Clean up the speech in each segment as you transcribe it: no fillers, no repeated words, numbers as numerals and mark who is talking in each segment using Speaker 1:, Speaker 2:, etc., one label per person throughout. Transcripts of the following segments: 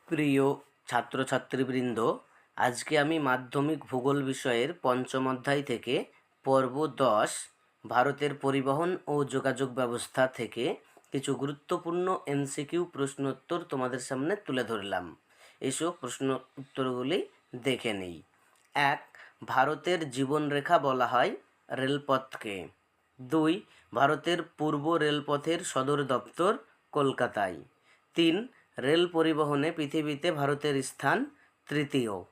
Speaker 1: প্রিয় ছাত্রছাত্রীবৃন্দ, আজকে আমি মাধ্যমিক ভূগোল বিষয়ের পঞ্চম অধ্যায় থেকে পর্ব 10 ভারতের পরিবহন ও যোগাযোগ ব্যবস্থা থেকে কিছু গুরুত্বপূর্ণ এমসিকিউ প্রশ্নোত্তর তোমাদের সামনে তুলে ধরলাম। এসব প্রশ্ন উত্তরগুলি দেখে নিই। 1. ভারতের জীবনরেখা বলা হয় রেলপথকে। 2. ভারতের পূর্ব রেলপথের সদর দপ্তর কলকাতায়। 3. রেল পরিবহনে পৃথিবীতে ভারতের স্থান তৃতীয়।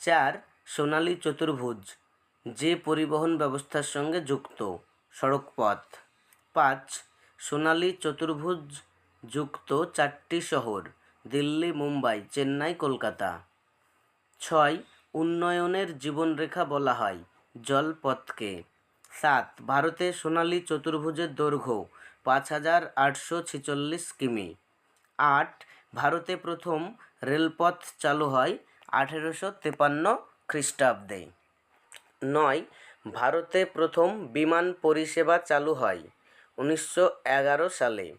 Speaker 1: 4. সোনালী চতুর্ভুজ যে পরিবহন ব্যবস্থার সঙ্গে যুক্ত সড়কপথ। 5. সোনালী চতুর্ভুজ যুক্ত 4টি শহর দিল্লি, মুম্বাই, চেন্নাই, কলকাতা। 6. উন্নয়নের জীবনরেখা বলা হয় জলপথকে। 7. ভারতে সোনালী চতুর্ভুজের দৈর্ঘ্য 5846 কিমি। 8. ভারতে প্রথম রেলপথ চালু হয় 1853 খ্রিস্টাব্দে। 9. ভারতে প্রথম বিমান পরিষেবা চালু হয় 1911 সালে।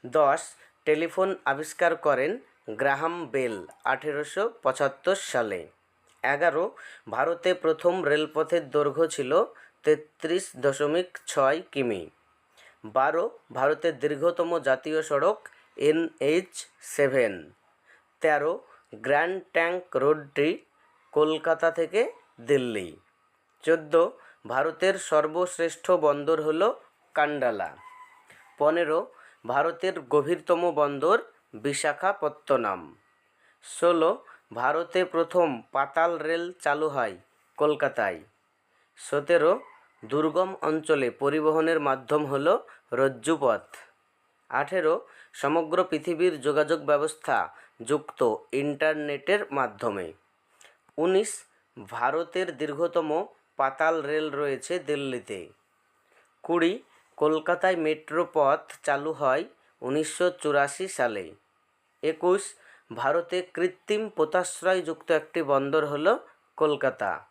Speaker 1: 10. টেলিফোন আবিষ্কার করেন গ্রাহাম বেল 1875 সালে। 11. ভারতে প্রথম রেলপথের দৈর্ঘ্য ছিল 33.6 কিমি। 12. ভারতের দীর্ঘতম জাতীয় সড়ক NH7। 13. গ্র্যান্ড ট্রাঙ্ক রোডটি কলকাতা থেকে দিল্লি। 14. ভারতের সর্বশ্রেষ্ঠ বন্দর হল কান্ডালা। 15. ভারতের গভীরতম বন্দর বিশাখাপত্তনম। 16. ভারতে প্রথম পাতাল রেল চালু হয় কলকাতায়। 17. দুর্গম অঞ্চলে পরিবহনের মাধ্যম হল রজ্জুপথ। 18. সমগ্র পৃথিবীর যোগাযোগ ব্যবস্থা যুক্ত ইন্টারনেটের মাধ্যমে। 19. ভারতের দীর্ঘতম পাতাল রেল রয়েছে দিল্লিতে। 20. কলকাতায় মেট্রো পথ চালু হয় 1984 সালে। 21. ভারতে কৃত্রিম পোতাশ্রয়যুক্ত একটি বন্দর হল কলকাতা।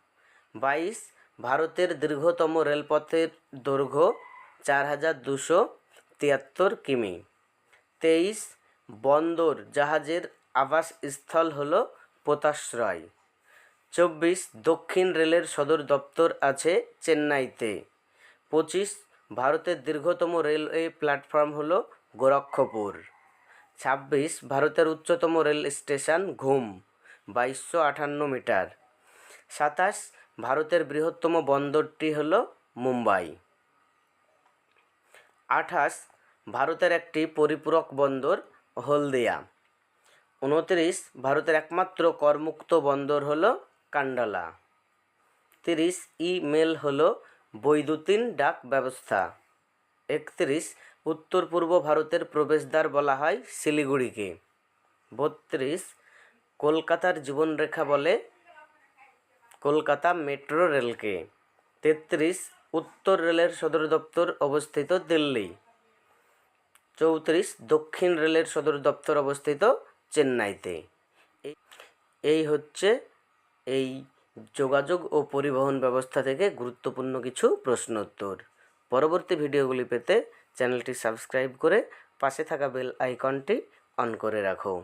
Speaker 1: 22. ভারতের দীর্ঘতম রেলপথের দৈর্ঘ্য 4273 কিমি। 23. বন্দর জাহাজের আবাসস্থল হল পোতাশ্রয়। 24. দক্ষিণ রেলের সদর দপ্তর আছে চেন্নাইতে। 25. ভারতের দীর্ঘতম রেলওয়ে প্ল্যাটফর্ম হল গোরক্ষপুর। 26. ভারতের উচ্চতম রেল স্টেশন ঘুম 2258 মিটার। 27. ভারতের বৃহত্তম বন্দরটি হল মুম্বাই। 28. ভারতের একটি পরিপূরক বন্দর হলদিয়া। 29. ভারতের একমাত্র করমুক্ত বন্দর হল কান্ডালা। 30. ই-মেল হল বৈদ্যুতিন ডাক ব্যবস্থা। 31. উত্তর পূর্ব ভারতের প্রবেশদ্বার বলা হয় শিলিগুড়িকে। 32. কলকাতার জীবনরেখা বলে কলকাতা মেট্রো রেলকে। 33. উত্তর রেলের সদর দপ্তর অবস্থিত দিল্লি। 34. দক্ষিণ রেলের সদর দপ্তর অবস্থিত চেন্নাইতে। এই হচ্ছে এই যোগাযোগ ও পরিবহন ব্যবস্থা থেকে গুরুত্বপূর্ণ কিছু প্রশ্নোত্তর। পরবর্তী ভিডিওগুলি পেতে চ্যানেলটি সাবস্ক্রাইব করে পাশে থাকা বেল আইকনটি অন করে রাখো।